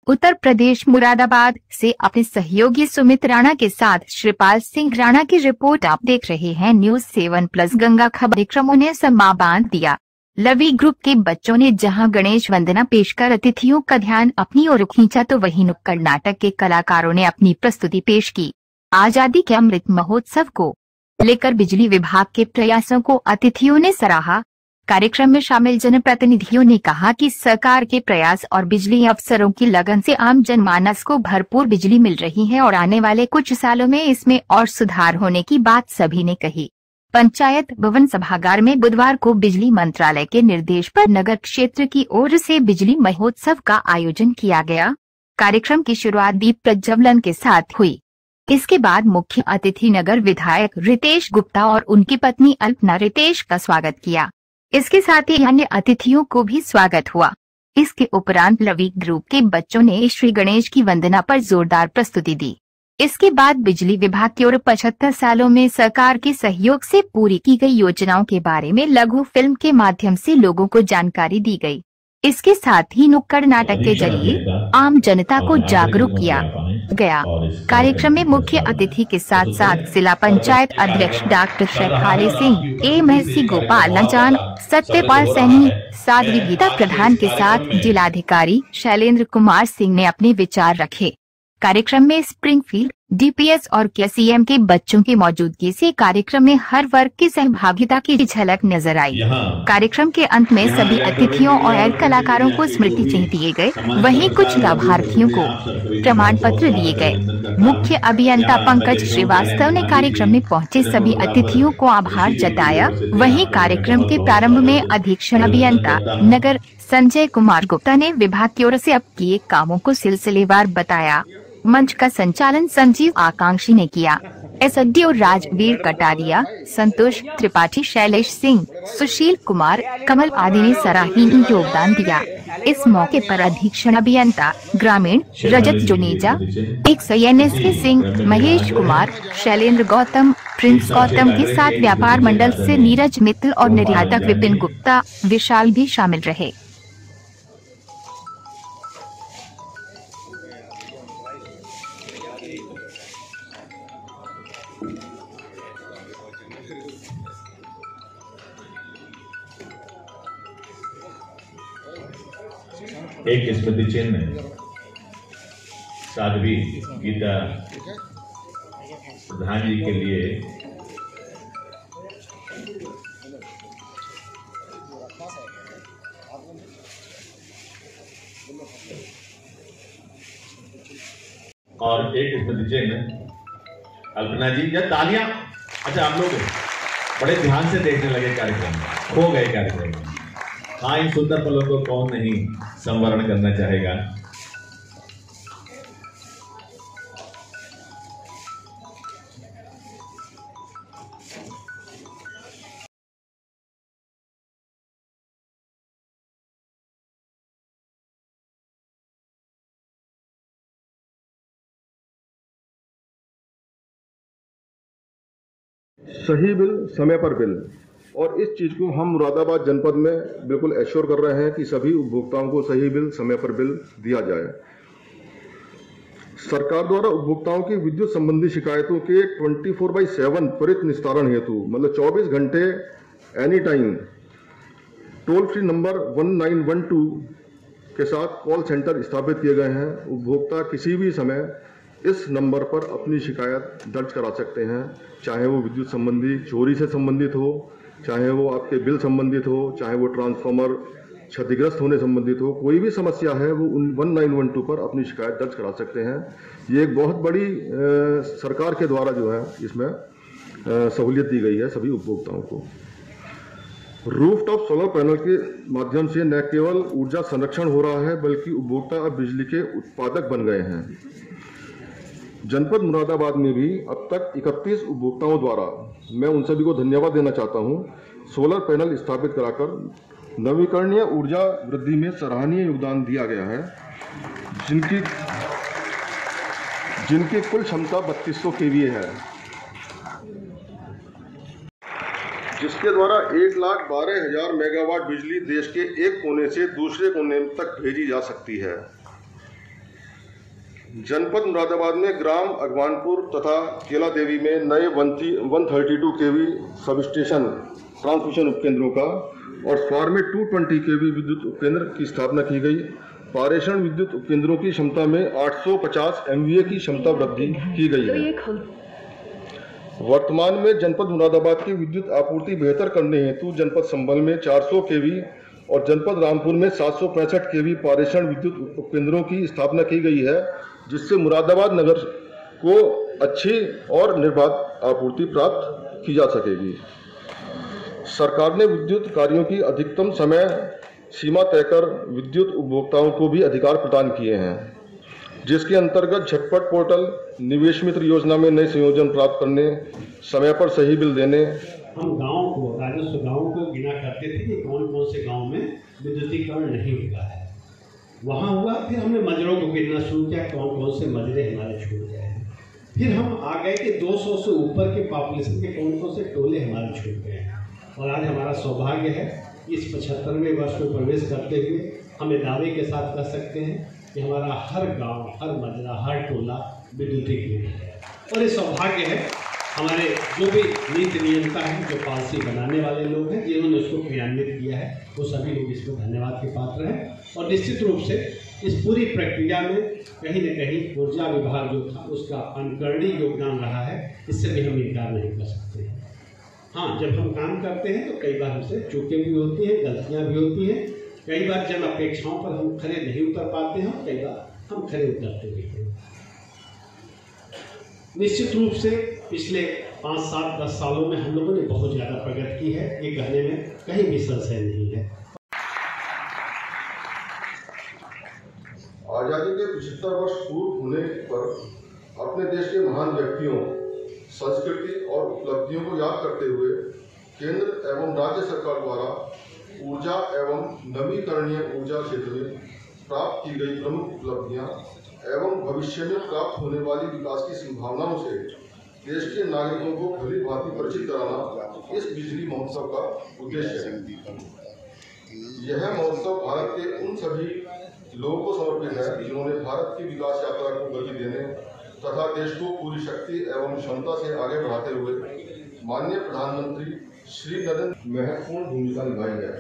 उत्तर प्रदेश मुरादाबाद से अपने सहयोगी सुमित राणा के साथ श्रीपाल सिंह राणा की रिपोर्ट आप देख रहे हैं न्यूज 7+ गंगा खबर। कार्यक्रमों ने समा बांध दिया। लवी ग्रुप के बच्चों ने जहां गणेश वंदना पेश कर अतिथियों का ध्यान अपनी ओर खींचा, तो वहीं नुक्कड़ नाटक के कलाकारों ने अपनी प्रस्तुति पेश की। आजादी के अमृत महोत्सव को लेकर बिजली विभाग के प्रयासों को अतिथियों ने सराहा। कार्यक्रम में शामिल जनप्रतिनिधियों ने कहा कि सरकार के प्रयास और बिजली अफसरों की लगन से आम जनमानस को भरपूर बिजली मिल रही है और आने वाले कुछ सालों में इसमें और सुधार होने की बात सभी ने कही। पंचायत भवन सभागार में बुधवार को बिजली मंत्रालय के निर्देश पर नगर क्षेत्र की ओर से बिजली महोत्सव का आयोजन किया गया। कार्यक्रम की शुरुआत दीप प्रज्वलन के साथ हुई। इसके बाद मुख्य अतिथि नगर विधायक रितेश गुप्ता और उनकी पत्नी अल्पना रितेश का स्वागत किया। इसके साथ ही अन्य अतिथियों को भी स्वागत हुआ। इसके उपरांत लवी ग्रुप के बच्चों ने श्री गणेश की वंदना पर जोरदार प्रस्तुति दी। इसके बाद बिजली विभाग की ओर 75 सालों में सरकार के सहयोग से पूरी की गई योजनाओं के बारे में लघु फिल्म के माध्यम से लोगों को जानकारी दी गई। इसके साथ ही नुक्कड़ नाटक के जरिए आम जनता को जागरूक किया गया। कार्यक्रम में मुख्य अतिथि के साथ साथ जिला पंचायत अध्यक्ष डॉक्टर शेफाली सिंह, एमएससी गोपाल जान, सत्यपाल सैनी, साध्वी गीता प्रधान के साथ जिलाधिकारी शैलेंद्र कुमार सिंह ने अपने विचार रखे। कार्यक्रम में स्प्रिंगफील्ड, डीपीएस और केसीएम के बच्चों की मौजूदगी से कार्यक्रम में हर वर्ग की सहभागिता की झलक नजर आई। कार्यक्रम के अंत में सभी अतिथियों और कलाकारों को स्मृति चिन्ह दिए गए, वहीं कुछ लाभार्थियों को प्रमाण पत्र दिए गए। मुख्य अभियंता पंकज श्रीवास्तव ने कार्यक्रम में पहुंचे सभी अतिथियों को आभार जताया। वहीं कार्यक्रम के प्रारंभ में अधीक्षण अभियंता नगर संजय कुमार गुप्ता ने विभाग की ओर से अब किए कामों को सिलसिलेवार बताया। मंच का संचालन संजीव आकांक्षी ने किया। एसडीओ राजवीर कटारिया, संतोष त्रिपाठी, शैलेश सिंह, सुशील कुमार, कमल आदि ने सराहनीय योगदान दिया। इस मौके पर अधीक्षण अभियंता ग्रामीण रजत जुनेजा, एनएसके सिंह, महेश कुमार, शैलेंद्र गौतम, प्रिंस गौतम के साथ व्यापार मंडल से नीरज मित्तल और निर्यातक विपिन गुप्ता, विशाल भी शामिल रहे। एक स्मृति चिन्ह साध्वी गीता प्रधान जी के लिए और एक स्मृति चिन्ह अल्पना जी। या तालियां। अच्छा, हम लोग बड़े ध्यान से देखने लगे कार्यक्रम, खो गए कार्यक्रम में। हाँ, इन सुंदर पलों को कौन नहीं संवरण करना चाहेगा। सही बिल, समय पर बिल, और इस चीज को हम मुरादाबाद जनपद में बिल्कुल एश्योर कर रहे हैं कि सभी उपभोक्ताओं को सही बिल, समय पर बिल दिया जाए। सरकार द्वारा उपभोक्ताओं की विद्युत संबंधी शिकायतों के 24/7 त्वरित निस्तारण हेतु, मतलब 24 घंटे any time toll free number 1912 के साथ कॉल सेंटर स्थापित किए गए हैं। उपभोक्ता किसी भी समय इस नंबर पर अपनी शिकायत दर्ज करा सकते हैं, चाहे वो विद्युत संबंधी चोरी से संबंधित हो, चाहे वो आपके बिल संबंधित हो, चाहे वो ट्रांसफार्मर क्षतिग्रस्त होने संबंधित हो। कोई भी समस्या है वो 1912 पर अपनी शिकायत दर्ज करा सकते हैं। ये एक बहुत बड़ी सरकार के द्वारा जो है इसमें सहूलियत दी गई है सभी उपभोक्ताओं को। रूफटॉप सोलर पैनल के माध्यम से न केवल ऊर्जा संरक्षण हो रहा है, बल्कि उपभोक्ता अब बिजली के उत्पादक बन गए हैं। जनपद मुरादाबाद में भी अब तक 31 उपभोक्ताओं द्वारा, मैं उन सभी को धन्यवाद देना चाहता हूं, सोलर पैनल स्थापित कराकर नवीकरणीय ऊर्जा वृद्धि में सराहनीय योगदान दिया गया है, जिनकी कुल क्षमता 3200 kVA है, जिसके द्वारा 1,12,000 मेगावाट बिजली देश के एक कोने से दूसरे कोने तक भेजी जा सकती है। जनपद मुरादाबाद में ग्राम अगवानपुर तथा केला देवी में नए 132 केवी सब स्टेशन ट्रांसमिशन उपकेंद्रों का और स्वार में 220 केवी विद्युत उपकेंद्र की स्थापना की गई। पारेषण विद्युत उपकेंद्रों की क्षमता में 850 MVA की क्षमता वृद्धि की गई है। वर्तमान में जनपद मुरादाबाद की विद्युत आपूर्ति बेहतर करने हेतु जनपद संभल में 400 केवी और जनपद रामपुर में 765 केवी पारेषण विद्युत उपकेंद्रों की स्थापना की गई है, जिससे मुरादाबाद नगर को अच्छी और निर्बाध आपूर्ति प्राप्त की जा सकेगी। सरकार ने विद्युत कार्यों की अधिकतम समय सीमा तय कर विद्युत उपभोक्ताओं को भी अधिकार प्रदान किए हैं, जिसके अंतर्गत झटपट पोर्टल, निवेश मित्र योजना में नए संयोजन प्राप्त करने, समय पर सही बिल देने। हम गांव को, राजस्व गांव को गिना करते थे कि कौन कौन से गांव में विद्युतीकरण नहीं हुआ है। वहाँ हुआ, फिर हमने मजरों को गिनना शुरू किया, कौन कौन से मजरे हमारे छूट गए हैं। फिर हम आ गए कि 200 से ऊपर के पॉपुलेशन के कौन कौन से टोले हमारे छूट गए हैं। और आज हमारा सौभाग्य है इस 75वें वर्ष में प्रवेश करते हुए हमें दावे के साथ कह सकते हैं कि हमारा हर गांव, हर मजरा, हर टोला विद्युतीकृत है। और ये सौभाग्य है हमारे जो भी नीति नियमता है, जो पॉलिसी बनाने वाले लोग हैं, जिन्होंने उसको क्रियान्वित किया है, वो सभी लोग इसमें धन्यवाद के पात्र हैं। और निश्चित रूप से इस पूरी प्रक्रिया में कहीं न कहीं ऊर्जा विभाग जो था उसका अनुकरणीय योगदान रहा है, इससे भी हम इनकार नहीं कर सकते हैं। हाँ, जब हम काम करते हैं तो कई बार हमसे चूकें भी होती हैं, गलतियाँ भी होती हैं। कई बार जन अपेक्षाओं पर हम खरे नहीं उतर पाते हैं, कई बार हम खरे उतरते भी हैं। निश्चित रूप से पिछले 5, 7, 10 सालों में हम लोगों ने बहुत ज़्यादा प्रगति की है, ये कहने में कहीं भी संशय नहीं है। आजादी के 75 वर्ष पूर्व होने पर अपने देश के महान व्यक्तियों, संस्कृति और उपलब्धियों को याद करते हुए केंद्र एवं राज्य सरकार द्वारा ऊर्जा एवं नवीकरणीय ऊर्जा क्षेत्र में प्राप्त की गई प्रमुख उपलब्धियां एवं भविष्य में प्राप्त होने वाली विकास की संभावनाओं से देश के नागरिकों को भली भांति परिचित कराना इस बिजली महोत्सव का उद्देश्य है। यह महोत्सव भारत के उन सभी लोगों को समर्पित है जिन्होंने भारत की विकास यात्रा को गति देने तथा देश को पूरी शक्ति एवं क्षमता से आगे बढ़ाते हुए माननीय प्रधानमंत्री श्री नरेंद्र महत्वपूर्ण भूमिका निभाई है।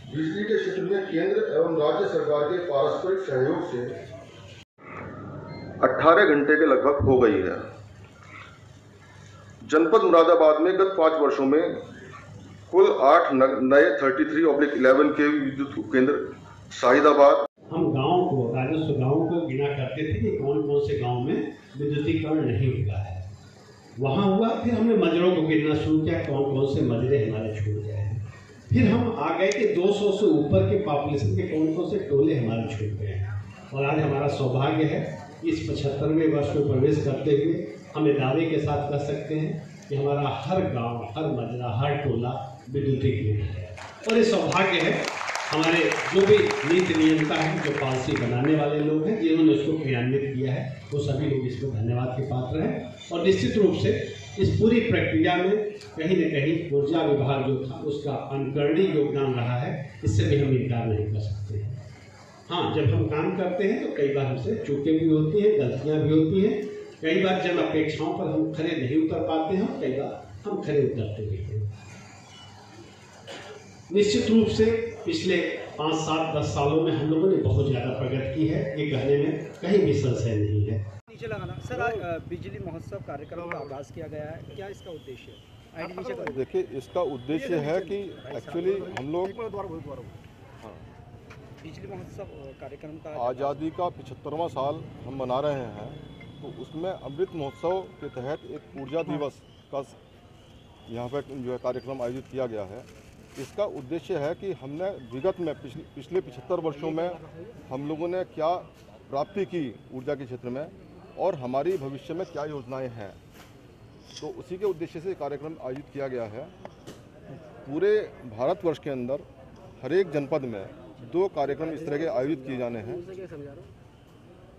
बिजली के क्षेत्र में केंद्र एवं राज्य सरकार के पारस्परिक सहयोग से 18 घंटे के लगभग हो गई है। जनपद मुरादाबाद में गत 5 वर्षों में कुल 8 नए 33/11 के विद्युत उपकेंद्र शाहिदाबाद। हम गांव को, राजस्व गांव को गिना करते थे कि कौन कौन से गांव में विद्युतीकरण नहीं हुआ है। वहाँ हुआ, फिर हमने मजरों को गिनना शुरू किया, कौन कौन से मजरे हमारे छूट गए हैं। फिर हम आ गए कि 200 से ऊपर के पॉपुलेशन के कौन कौन से टोले हमारे छूट गए हैं। और आज हमारा सौभाग्य है इस 75वें वर्ष में प्रवेश करते हुए हमें दावे के साथ कह सकते हैं कि हमारा हर गांव, हर मजरा, हर टोला विद्युतीकृत है। और ये सौभाग्य है हमारे जो भी नीति नियमता है, जो पॉलिसी बनाने वाले लोग हैं, जिन्होंने उसको क्रियान्वित किया है, वो सभी लोग इसमें धन्यवाद के पात्र हैं। और निश्चित रूप से इस पूरी प्रक्रिया में कहीं न कहीं ऊर्जा विभाग जो था उसका अनुकरणीय योगदान रहा है, इससे भी हम इनकार नहीं कर सकते हैं। हाँ, जब हम काम करते हैं तो कई बार हमसे चूकें भी होती हैं, गलतियाँ भी होती हैं। कई बार जन अपेक्षाओं पर हम खरे नहीं उतर पाते हैं, कई बार हम खरे उतरते भी हैं। निश्चित रूप से पिछले 5, 7, 10 सालों में हम लोगों ने बहुत ज़्यादा प्रगति की है, ये कहने में कहीं भी संशय नहीं है। नीचे लगाना सर, आज बिजली महोत्सव कार्यक्रम का आगाज किया गया है, क्या इसका उद्देश्य है? देखिए, इसका उद्देश्य है कि एक्चुअली हम लोग बिजली महोत्सव कार्यक्रम का आज़ादी का 75वां साल हम मना रहे हैं, तो उसमें अमृत महोत्सव के तहत एक ऊर्जा दिवस का यहाँ पर जो है कार्यक्रम आयोजित किया गया है। इसका उद्देश्य है कि हमने विगत में पिछले 75 वर्षों में हम लोगों ने क्या प्राप्ति की ऊर्जा के क्षेत्र में और हमारी भविष्य में क्या योजनाएं हैं, तो उसी के उद्देश्य से कार्यक्रम आयोजित किया गया है। पूरे भारतवर्ष के अंदर हर एक जनपद में 2 कार्यक्रम इस तरह के आयोजित किए जाने हैं,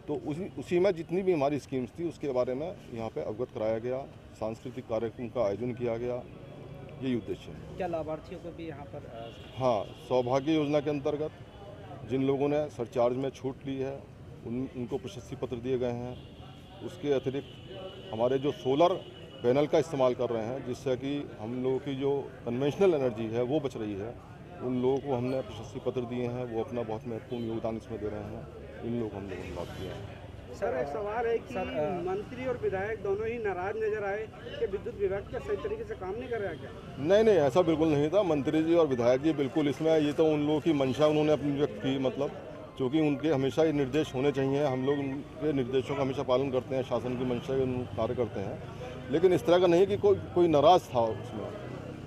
तो उसी में जितनी भी हमारी स्कीम्स थी उसके बारे में यहाँ पे अवगत कराया गया, सांस्कृतिक कार्यक्रम का आयोजन किया गया, यही उद्देश्य है। क्या लाभार्थियों को भी यहाँ पर हाँ, सौभाग्य योजना के अंतर्गत जिन लोगों ने सरचार्ज में छूट ली है उनको प्रशस्ति पत्र दिए गए हैं। उसके अतिरिक्त हमारे जो सोलर पैनल का इस्तेमाल कर रहे हैं, जिससे कि हम लोगों की जो कन्वेंशनल एनर्जी है वो बच रही है, उन लोगों को हमने प्रशस्ति पत्र दिए हैं। वो अपना बहुत महत्वपूर्ण योगदान इसमें दे रहे हैं। इन लोगों को हम लोगों ने लाभ दिया है। सर एक सवाल है कि मंत्री और विधायक दोनों ही नाराज नजर आए कि विद्युत विभाग का सही तरीके से काम नहीं कर रहा है क्या? नहीं, ऐसा बिल्कुल नहीं था। मंत्री जी और विधायक जी बिल्कुल इसमें, ये तो उन लोगों की मंशा उन्होंने अपनी व्यक्त की, मतलब चूँकि उनके हमेशा ये निर्देश होने चाहिए। हम लोग उनके निर्देशों का हमेशा पालन करते हैं, शासन की मंशा के कार्य करते हैं। लेकिन इस तरह का नहीं कि कोई नाराज़ था उसमें,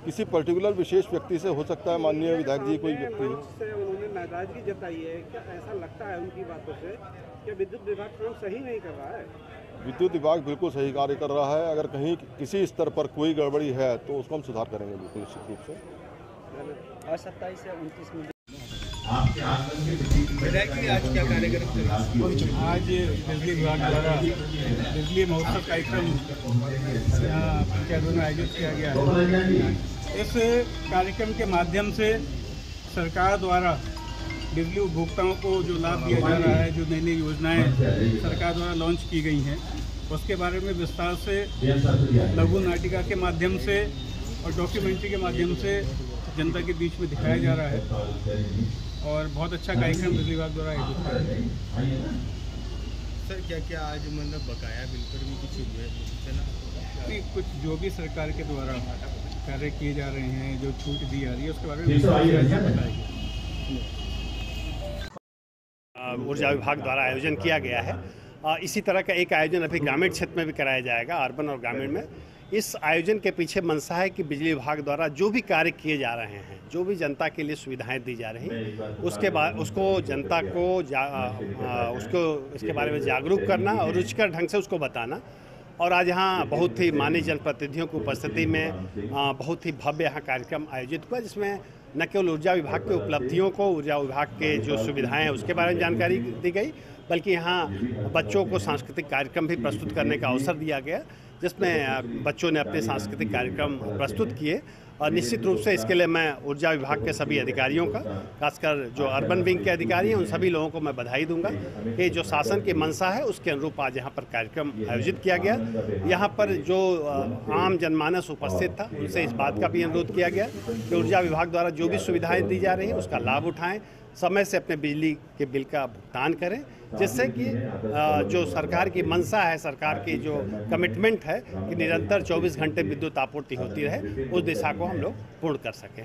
किसी पर्टिकुलर विशेष व्यक्ति से हो सकता है। माननीय विधायक जी कोई व्यक्ति से उन्होंने नाराजगी जताई है, क्या ऐसा लगता है उनकी बातों से कि विद्युत विभाग काम सही नहीं कर रहा है? विद्युत विभाग बिल्कुल सही कार्य कर रहा है। अगर कहीं किसी स्तर पर कोई गड़बड़ी है तो उसको हम सुधार करेंगे बिल्कुल निश्चित रूप से। आज 27 से 29 में आज क्या कार्यक्रम? आज बिजली विभाग द्वारा बिजली महोत्सव कार्यक्रम यहाँ पंचायतों में आयोजित किया गया है। इस कार्यक्रम के माध्यम से सरकार द्वारा बिजली उपभोक्ताओं को जो लाभ दिया जा रहा है, जो नई नई योजनाएं सरकार द्वारा लॉन्च की गई हैं, उसके बारे में विस्तार से लघु नाटिका के माध्यम से और डॉक्यूमेंट्री के माध्यम से जनता के बीच में दिखाया जा रहा है और बहुत अच्छा कार्यक्रम बिजली विभाग द्वारा आयोजित किया गया। सर क्या आज मतलब बकाया बिल पर भी कुछ नहीं, कुछ जो भी सरकार के द्वारा कार्य किए जा रहे हैं, जो छूट दी जा रही है, उसके बारे में बताया गया। ऊर्जा विभाग द्वारा आयोजन किया गया है। इसी तरह का एक आयोजन अभी ग्रामीण क्षेत्र में भी कराया जाएगा, अर्बन और ग्रामीण में। इस आयोजन के पीछे मंशा है कि बिजली विभाग द्वारा जो भी कार्य किए जा रहे हैं, जो भी जनता के लिए सुविधाएं दी जा रही हैं, उसके बाद उसको जनता को उसको इसके बारे में जागरूक करना और रुचिकर ढंग से उसको बताना। और आज यहाँ बहुत ही मान्य जनप्रतिनिधियों की उपस्थिति में बहुत ही भव्य यहाँ कार्यक्रम आयोजित हुआ, जिसमें न केवल ऊर्जा विभाग की उपलब्धियों को, ऊर्जा विभाग के जो सुविधाएं हैं उसके बारे में जानकारी दी गई, बल्कि यहाँ बच्चों को सांस्कृतिक कार्यक्रम भी प्रस्तुत करने का अवसर दिया गया, जिसमें बच्चों ने अपने सांस्कृतिक कार्यक्रम प्रस्तुत किए। और निश्चित रूप से इसके लिए मैं ऊर्जा विभाग के सभी अधिकारियों का, खासकर जो अर्बन विंग के अधिकारी हैं, उन सभी लोगों को मैं बधाई दूंगा कि जो शासन की मंशा है उसके अनुरूप आज यहाँ पर कार्यक्रम आयोजित किया गया। यहाँ पर जो आम जनमानस उपस्थित था, उनसे इस बात का भी अनुरोध किया गया कि ऊर्जा विभाग द्वारा जो भी सुविधाएँ दी जा रही हैं उसका लाभ उठाएँ, समय से अपने बिजली के बिल का भुगतान करें, जिससे कि जो सरकार की मंशा है, सरकार की जो कमिटमेंट है कि निरंतर 24 घंटे विद्युत आपूर्ति होती रहे, उस दिशा को हम लोग पूर्ण कर सकें।